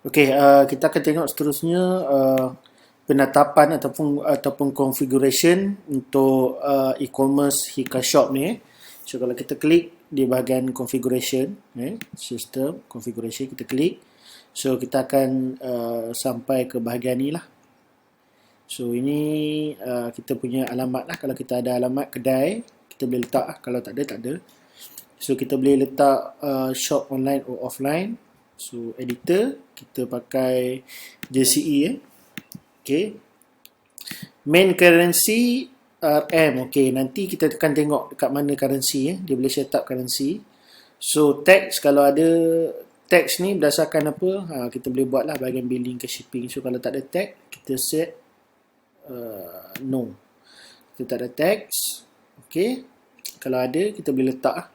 Okey, kita akan tengok seterusnya penetapan ataupun configuration untuk e-commerce Hika Shop ni. So kalau kita klik di bahagian configuration, system configuration kita klik. So kita akan sampai ke bahagian ni lah. So ini kita punya alamat lah. Kalau kita ada alamat kedai, kita boleh letak lah. Kalau tak ada, tak ada. So kita boleh letak shop online or offline. So editor kita pakai JCE Okay. Main currency RM. Okay, nanti kita akan tengok dekat mana currency dia boleh set up currency. So tax, kalau ada tax ni berdasarkan apa, kita boleh buat lah bahagian billing ke shipping. So kalau tak ada tax, kita set no. Kita tak ada tax. Okay. Kalau ada, kita boleh letak lah.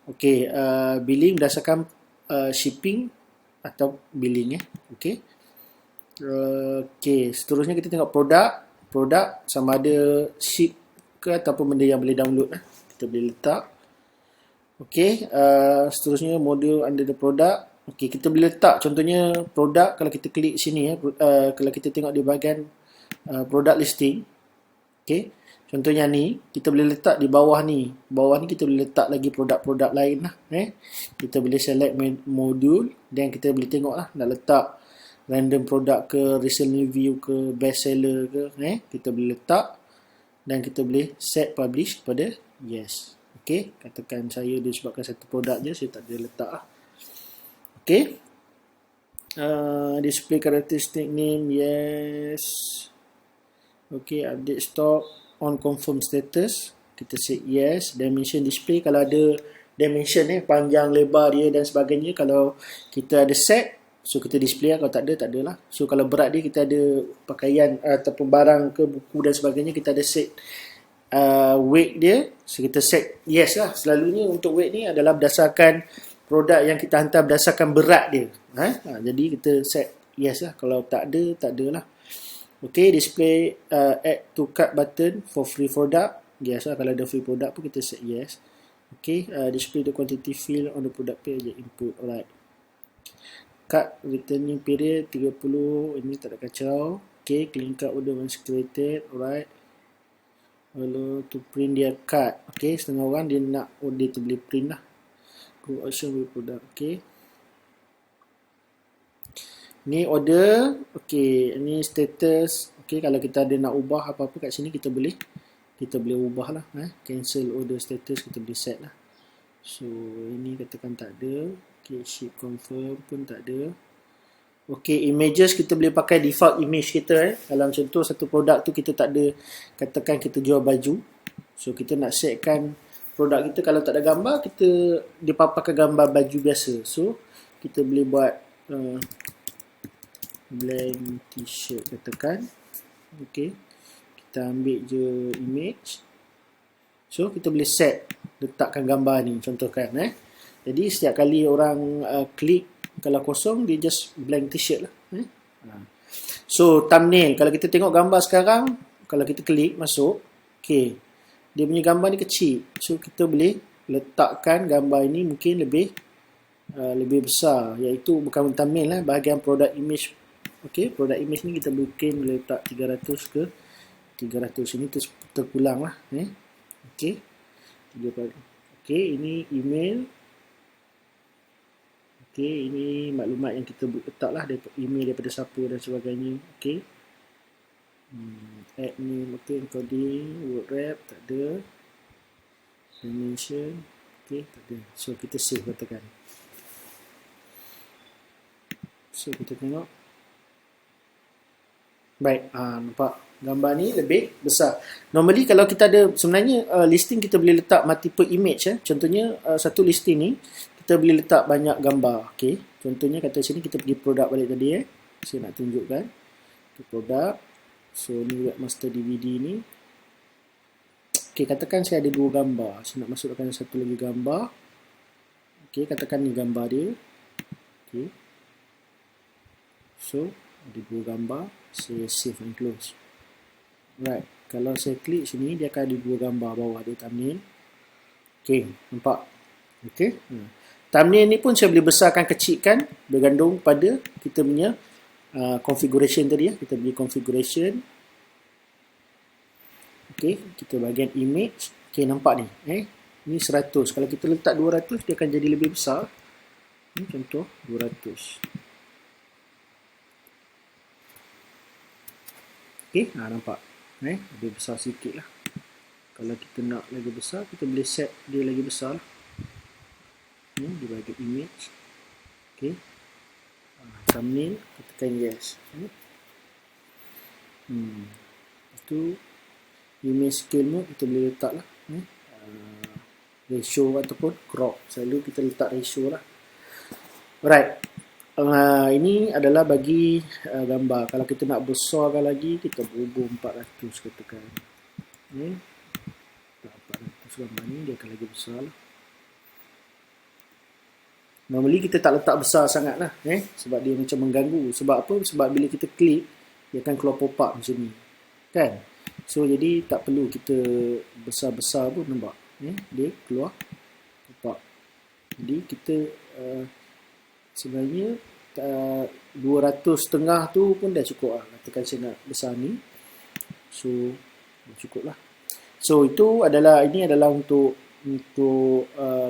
Okay, billing berdasarkan shipping atau billing Okay. Okay, seterusnya kita tengok produk sama ada ship ke ataupun benda yang boleh download lah. Kita boleh letak. Okay, seterusnya module under the product. Okay, kita boleh letak contohnya produk. Kalau kita klik sini kalau kita tengok di bahagian product listing. Okay, contohnya ni kita boleh letak di bawah ni. Bawah ni kita boleh letak lagi produk-produk lain lah. Kita boleh select module dan kita boleh tengok lah nak letak random produk ke, recent review ke, best seller ke, kita boleh letak dan kita boleh set publish kepada yes. Okay, katakan saya disebabkan satu produk je, saya tak boleh letak lah. Okay, display characteristic name, yes. Okay, update stock, on confirm status, kita set yes. Dimension display, kalau ada dimension panjang, lebar dia dan sebagainya, kalau kita ada set, so kita display lah. Kalau tak ada, tak ada lah. So kalau berat dia, kita ada pakaian ataupun barang ke, buku dan sebagainya, kita ada set weight dia. So kita set yes lah. Selalunya untuk weight ni adalah berdasarkan produk yang kita hantar, berdasarkan berat dia. Jadi kita set yes lah. Kalau tak ada, tak ada lah. Okay, display add to cart button for free product. Yes lah, kalau ada free product pun kita set yes. Okay, display the quantity field on the product page input. Alright. Card returning period 30. Ini tak ada kacau. Okay, clean card order once created. Alright. Hello, to print dia card. Okay, setengah orang dia nak order tu boleh print lah. Go option with product. Okay. Ni order. Okay, ni status. Okay, kalau kita ada nak ubah apa-apa kat sini, kita boleh ubah lah. Cancel order status, kita boleh set lah. So, ini katakan tak ada. Okay, ship confirm pun tak ada. Okay, images kita boleh pakai default image kita. Dalam contoh satu produk tu kita tak ada, katakan kita jual baju. So, kita nak setkan produk kita, kalau tak ada gambar, dia paparkan gambar baju biasa. So, kita boleh buat blank t-shirt katakan. Okay, kita ambil je image. So kita boleh set, letakkan gambar ni, contohkan jadi setiap kali orang klik, kalau kosong dia just blank t-shirt lah. So thumbnail, kalau kita tengok gambar sekarang, kalau kita klik masuk, okay, dia punya gambar ni kecil. So kita boleh letakkan gambar ini mungkin lebih besar, iaitu bukan thumbnail lah, bahagian product image. Okay, produk image ni kita mungkin boleh letak 300 ke 300. Ini terpulang lah. Okay. Okay, ini email. Okay, ini maklumat yang kita letak lah, email daripada siapa dan sebagainya. Okay. Add name, okay, encoding, word wrap, tak ada. Dimension, okay, tak ada. So, kita save katakan. So, kita tengok. Baik, nampak gambar ni lebih besar. Normally kalau kita ada, sebenarnya listing kita boleh letak multiple image. Contohnya satu listing ni kita boleh letak banyak gambar. Okay, contohnya kata sini kita pergi produk balik tadi. Saya nak tunjukkan ke produk. So ni webmaster DVD ni. Okay, katakan saya ada 2 gambar. Saya nak masukkan satu lagi gambar. Okay, katakan ni gambar dia. Okay, so ada 2 gambar. Saya save and close. Right, kalau saya klik sini, dia akan ada 2 gambar bawah, ada thumbnail. Okay, nampak? Okay. Thumbnail ni pun saya boleh besarkan kecilkan bergantung pada kita punya configuration tadi ya. Kita beli configuration. Okey, kita bahagian image. Okey, nampak ni. Ni 100. Kalau kita letak 200, dia akan jadi lebih besar. Ni contoh 200. Okey, nampak. Lebih besar sikit lah. Kalau kita nak lagi besar, kita boleh set dia lagi besar lah. Di bahagian image. Okey. Thumbnail, tekan yes. Itu image scale mode kita boleh letak lah. Ratio ataupun crop. Selalu kita letak ratio lah. Alright. Ini adalah bagi gambar. Kalau kita nak besarkan lagi, kita berhubung 400 katakan. 400 gambar ni dia akan lagi besar lah. Normally kita tak letak besar sangat lah. Sebab dia macam mengganggu. Sebab apa? Sebab bila kita klik, dia akan keluar pop-up macam ni. Kan? So, jadi tak perlu kita besar-besar pun nampak. Dia keluar pop-up. Jadi kita sebenarnya 200.5 tu pun dah cukup lah. Katakan saya nak besar ni. So, dah cukup lah. So, ini adalah untuk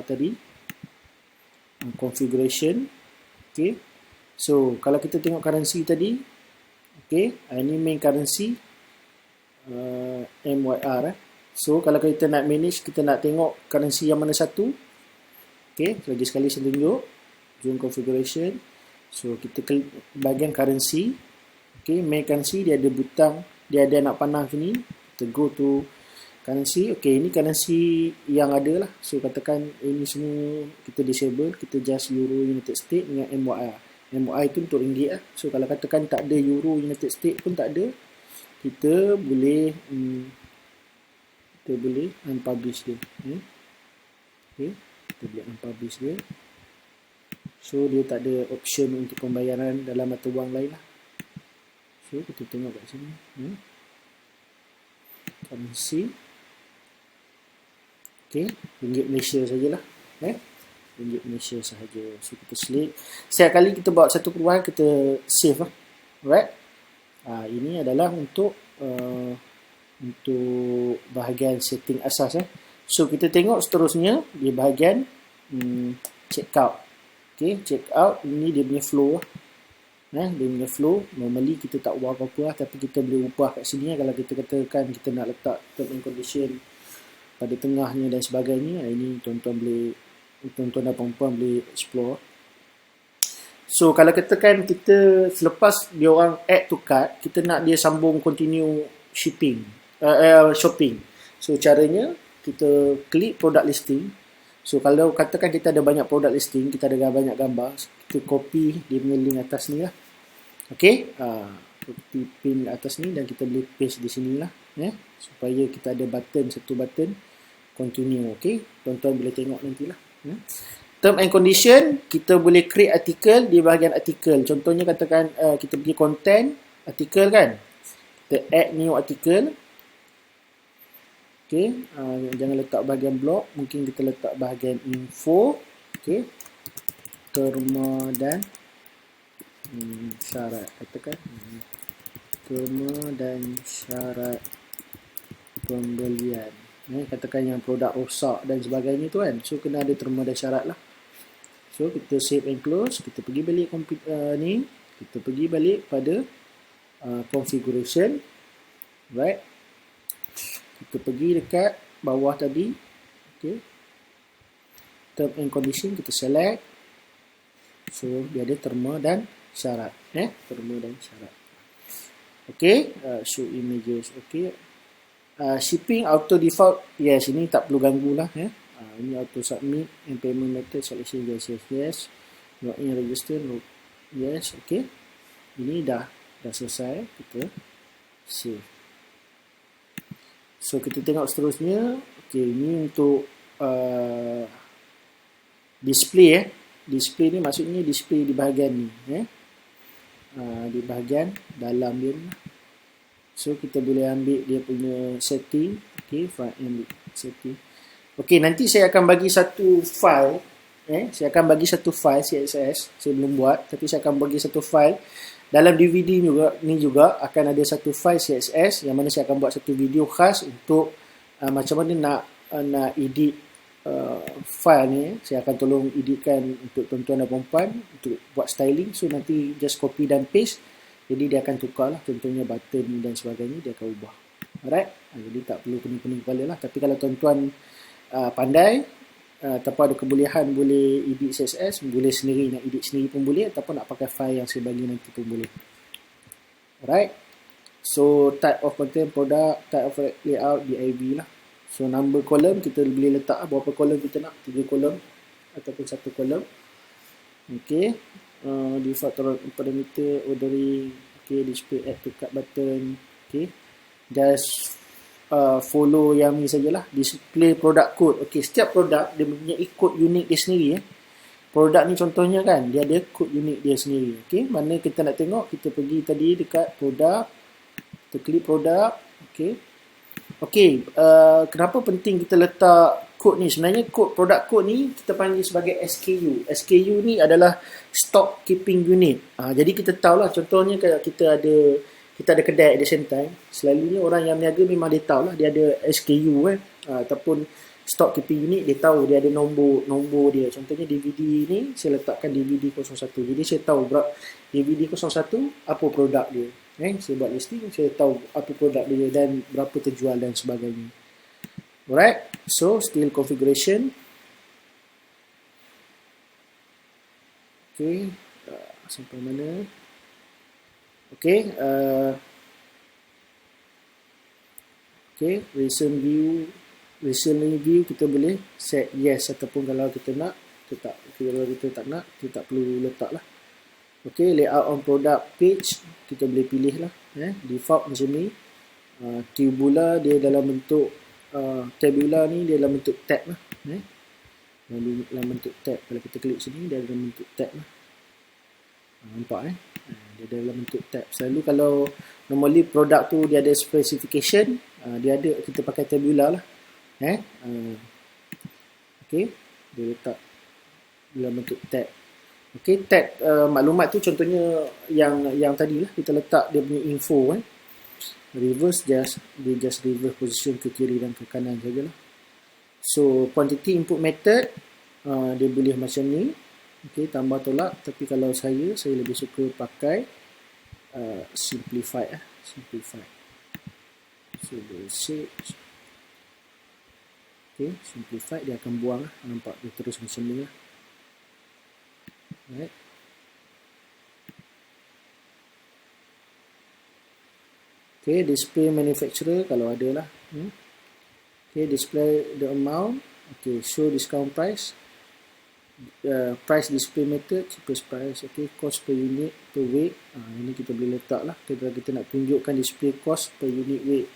tadi configuration. Okay. So, kalau kita tengok currency tadi, okay, ini main currency MYR. So, kalau kita nak manage, kita nak tengok currency yang mana satu. Okay, lagi sekali saya tunjuk. Zoom configuration. So, kita klik bahagian currency. Okay, main currency, dia ada butang, dia ada nak panah sini. Kita go to currency. Okay, ini currency yang ada lah. So, katakan ini semua kita disable. Kita just Euro United States dengan MYR. MYR itu untuk ringgit lah. So, kalau katakan tak ada Euro United States pun tak ada, kita boleh unpublish dia. Okay, kita boleh unpublish dia. So, dia tak ada option untuk pembayaran dalam mata wang lain lah. So, kita tengok kat sini. Currency. Okay, ringgit Malaysia sajalah. Ringgit Malaysia sahaja. So, kita select. Setiap kali kita buat satu perubahan, kita save lah. Alright. Ini adalah untuk bahagian setting asas. So, kita tengok seterusnya di bahagian checkout. Okay, checkout. Ini dia punya flow. Dia punya flow. Normally, kita tak ubah apa-apa lah. Tapi kita boleh ubah kat sini. Kalau kita katakan kita nak letak term and condition pada tengahnya dan sebagainya, ini tuan-tuan dan perempuan boleh explore. So, kalau katakan kita selepas dia orang add to cart, kita nak dia sambung continue shopping. So, caranya kita klik product listing. So, kalau katakan kita ada banyak product listing, kita ada banyak gambar, kita copy dia punya link atas ni lah. Okay, copy pin atas ni dan kita boleh paste di sini lah. Supaya kita ada satu button continue. Okay, tuan-tuan boleh tengok nantilah. Term and condition, kita boleh create artikel di bahagian artikel. Contohnya katakan kita pergi content, artikel kan. Kita add new article. Okay, jangan letak bahagian blog. Mungkin kita letak bahagian info. Okay, terma dan syarat. Katakan terma dan syarat pembelian. Katakan yang produk rosak dan sebagainya tu kan. So, kena ada terma dan syarat lah. So, kita save and close. Kita pergi balik ni. Kita pergi balik pada configuration. Right. Kita pergi dekat bawah tadi. Okay. Term and condition kita select. So, dia ada terma dan syarat. Terma dan syarat. Okay. Show images. Okay. Shipping auto default, yes, ini tak perlu ganggu lah. Ini auto submit and payment method selection, yes. Login register, yes, okay. Ini dah selesai. Kita save. So, kita tengok seterusnya. Okay, ini untuk display. Display ni maksudnya display di bahagian ni. Di bahagian dalam dia ni. So, kita boleh ambil dia punya setting. Okay, file ambil setting. Okay, nanti saya akan bagi satu file Saya akan bagi satu file CSS. Saya belum buat, tapi saya akan bagi satu file. Dalam DVD juga akan ada satu file CSS yang mana saya akan buat satu video khas untuk macam mana nak edit file ni. Saya akan tolong editkan untuk tuan-tuan dan puan-puan untuk buat styling. So nanti just copy dan paste. Jadi dia akan tukar lah, contohnya button dan sebagainya dia akan ubah. Alright, jadi tak perlu pening-pening kepala lah. Tapi kalau tuan-tuan pandai ataupun ada kebolehan boleh edit CSS, boleh sendiri, nak edit sendiri pun boleh, ataupun nak pakai file yang saya bagi nanti pun boleh. Alright, so type of content, product, type of layout, div lah. So number kolom kita boleh letak berapa kolom kita nak, 3 kolom ataupun 1 kolom. Okay, default parameter, ordering, okay, display add to cart button, okay, just follow yang ni sajalah. Display product code. Okey, setiap produk dia mempunyai kod unik dia sendiri. Produk ni contohnya kan, dia ada kod unik dia sendiri. Okey, mana kita nak tengok, kita pergi tadi dekat produk, kita klik produk. Okey. Okey, kenapa penting kita letak kod ni? Sebenarnya kod produk kod ni kita panggil sebagai SKU. SKU ni adalah stock keeping unit. Jadi kita tahulah, contohnya kalau kita ada kedai at the same time, selalunya orang yang berniaga memang dia tahu lah, dia ada SKU ataupun stock keeping unit, dia tahu dia ada nombor dia. Contohnya DVD ni, saya letakkan DVD 01. Jadi saya tahu DVD 01 apa produk dia. Saya buat listing, saya tahu apa produk dia dan berapa terjual dan sebagainya. Alright, so still configuration. Okay, sampai mana? Okay, recent view kita boleh set yes ataupun kalau kita nak, kalau kita tak nak, kita tak perlu letak lah. Okay, layout on product page kita boleh pilih lah. Default macam ni. Tubular dia dalam bentuk tabular ni dia dalam bentuk tab lah. Dalam bentuk tab. Kalau kita klik sini dia dalam bentuk tab lah. Nampak dia dalam bentuk tab. Selalu kalau normally produk tu dia ada specification, dia ada, kita pakai tabular lah. Okay, dia letak dalam bentuk tab. Okay, tab maklumat tu contohnya yang tadi lah, kita letak dia punya info. Reverse dia just reverse position ke kiri dan ke kanan sajalah. So quantity input method dia boleh macam ni. Okay, tambah tolak. Tapi kalau saya lebih suka pakai simplify. So search. Okay, simplify dia akan buang lah. Nampak dia terus macam ni lah. Alright. Okay, display manufacturer kalau ada lah. Okay, display the amount. Okay, show discount price. Price display method, cheapest price. Okay, cost per unit per weight. Ini kita boleh letak lah. Kalau kita nak tunjukkan display cost per unit weight,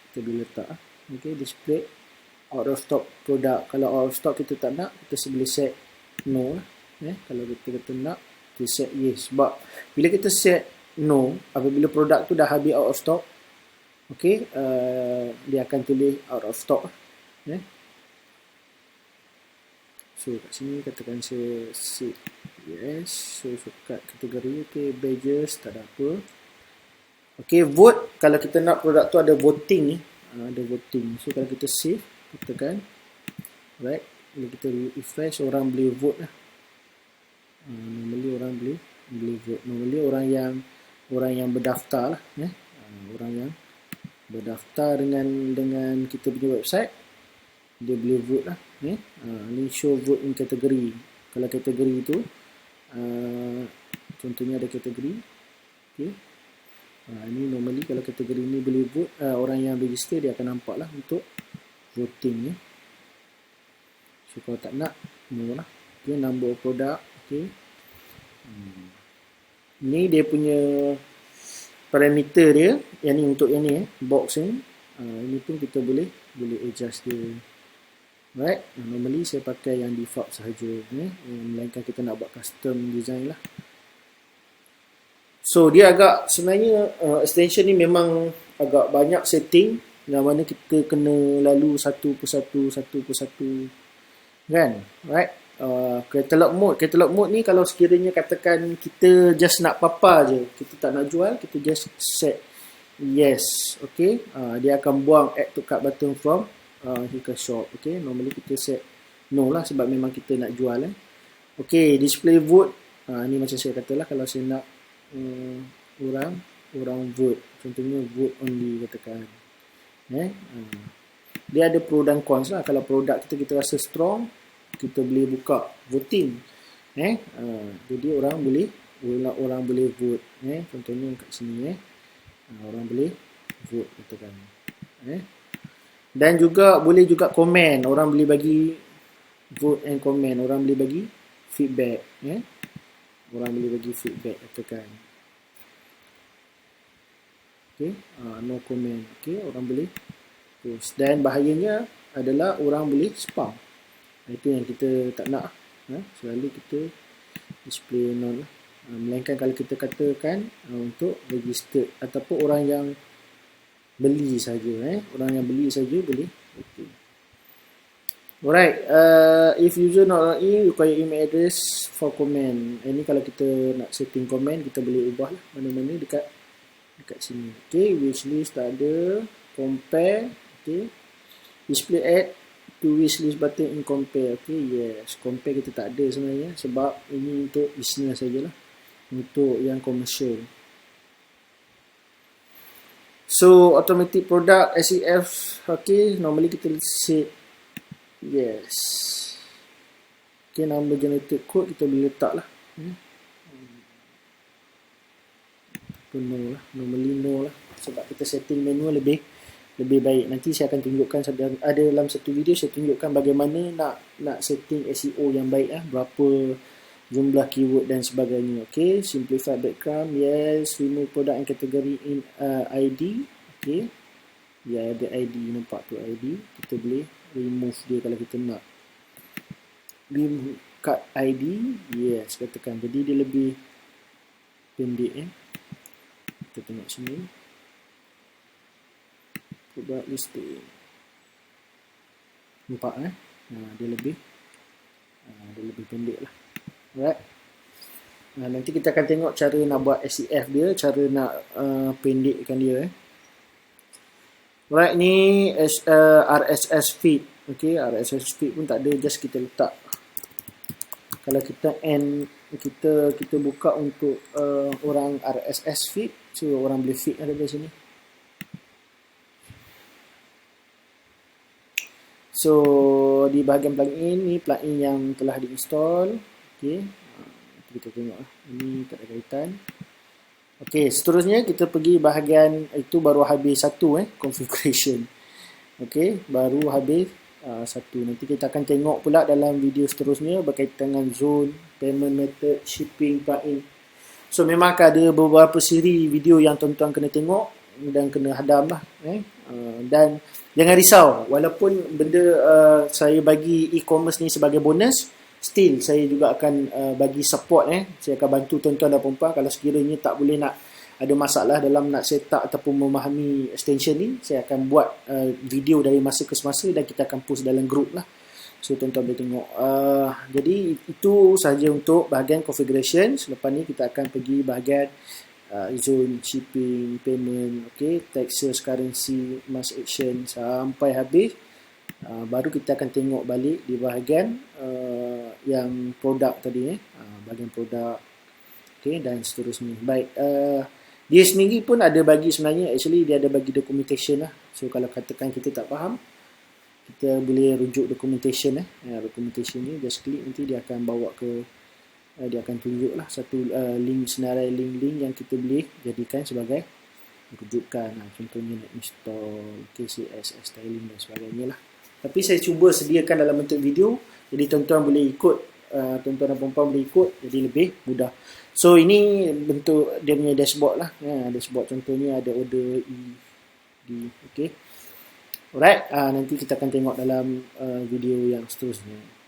kita boleh letak lah. Okay, display out of stock product. Kalau out of stock kita tak nak, kita boleh set no lah. Kalau kita kata nak, kita set yes. Sebab bila kita set no, apabila produk tu dah habis out of stock, okay, dia akan tulis out of stock. So kat sini katakan saya set yes. So kat kategori, okay, badges tak ada apa. Okay, vote. Kalau kita nak produk tu ada voting ni, ada voting. So kalau kita save, katakan right, bila kita refresh, orang boleh vote lah. Normally orang boleh vote. Normally orang yang berdaftar lah, orang yang berdaftar dengan kita punya website, dia boleh vote lah. Ni show vote in kategori. Kalau kategori tu contohnya ada kategori. Okay. Ini normally kalau kategori ni boleh vote, orang yang register dia akan nampak lah untuk voting ni. So kalau tak nak, no lah. Okay, number of product. Okay. Ni dia punya parameter dia. Yang ni untuk yang ni box ni. Ini pun kita boleh adjust dia. Right. Normally saya pakai yang default sahaja. Melainkan kita nak buat custom design lah. So dia agak sebenarnya extension ni memang agak banyak setting yang mana kita kena lalu satu persatu kan. Right. Catalog mode ni kalau sekiranya katakan kita just nak papa je, kita tak nak jual, kita just set yes. Okay, dia akan buang add to cart button from Hikashop. Okay, normally kita set no lah sebab memang kita nak jual. Okay, display vote. Ni macam saya katalah, kalau saya nak orang vote, contohnya vote only katakan. Dia ada pro dan cons lah. Kalau produk kita rasa strong, kita boleh buka voting. Jadi orang boleh vote. Contohnya kat sini orang boleh vote katakan. Dan juga boleh juga komen. Orang boleh bagi vote and comment. Orang boleh bagi feedback. Orang boleh bagi feedback katakan. Okay, no comment. Okay, orang boleh post. Dan bahayanya adalah orang boleh spam. Itu yang kita tak nak. Selalu kita display none. Melainkan kalau kita katakan untuk register ataupun orang yang beli saja. Orang yang beli saja boleh. Okay. Alright. If user not log in, require email address for comment. Ini kalau kita nak setting comment, kita boleh ubah lah mana-mana dekat sini. Okay, wishlist tak ada. Compare. Okay, display add to wishlist button in compare. Okay, yes, compare kita tak ada sebenarnya sebab ini untuk business sajalah, untuk yang commercial. So automatic product SEF. Okay, normally kita set yes. Okay, number generated code kita boleh letak lah. No lah, normally no lah sebab kita setting manual lebih baik. Nanti saya akan tunjukkan, ada dalam satu video saya tunjukkan bagaimana nak setting SEO yang baik berapa jumlah keyword dan sebagainya. Okay, simplify background, yes. Remove product and category in ID. Okay, ya ada ID, nampak tu ID, kita boleh remove dia kalau kita nak. Remove cut ID, yes katakan, jadi dia lebih pendek. Kita tengok sini product listing, nampak dia lebih pendek lah. Alright, nanti kita akan tengok cara nak buat SEF dia, cara nak pendekkan dia. Alright, ni RSS feed. Okay, RSS feed pun tak ada, just kita letak. Kalau kita kita buka untuk orang RSS feed, so orang boleh feed ada di sini. So di bahagian plugin ni, plugin yang telah diinstall. Okay, kita tengok ini tak ada kaitan. Okay, seterusnya kita pergi bahagian itu, baru habis satu configuration. Okay, baru habis satu. Nanti kita akan tengok pula dalam video seterusnya berkaitan dengan zone, payment method, shipping, plugin. So memang akan ada beberapa siri video yang tuan-tuan kena tengok dan kena hadam lah. Dan jangan risau, walaupun benda saya bagi e-commerce ni sebagai bonus, still saya juga akan bagi support. Saya akan bantu tuan-tuan dan puan-puan kalau sekiranya tak boleh nak ada masalah dalam nak set up ataupun memahami extension ni, saya akan buat video dari masa ke semasa dan kita akan post dalam group lah. So tuan-tuan boleh tengok. Jadi itu sahaja untuk bahagian configuration. Selepas ni kita akan pergi bahagian zone, shipping, payment, okay, taxes, currency, mass action sampai habis. Baru kita akan tengok balik di bahagian yang produk tadi, bahagian produk, okay, dan seterusnya. Baik, dia sendiri pun ada bagi sebenarnya, actually dia ada bagi documentation lah. So kalau katakan kita tak faham, kita boleh rujuk documentation. Documentation ni just klik, nanti dia akan bawa ke, dia akan tunjuk lah satu link, senarai link-link yang kita boleh jadikan sebagai rujukan. Contohnya nak install KCS, styling dan sebagainya lah. Tapi saya cuba sediakan dalam bentuk video, jadi tuan-tuan boleh ikut, tuan-tuan dan puan-puan boleh ikut, jadi lebih mudah. So ini bentuk dia punya dashboard lah. Dashboard contohnya ada order okay. Alright, nanti kita akan tengok dalam video yang seterusnya.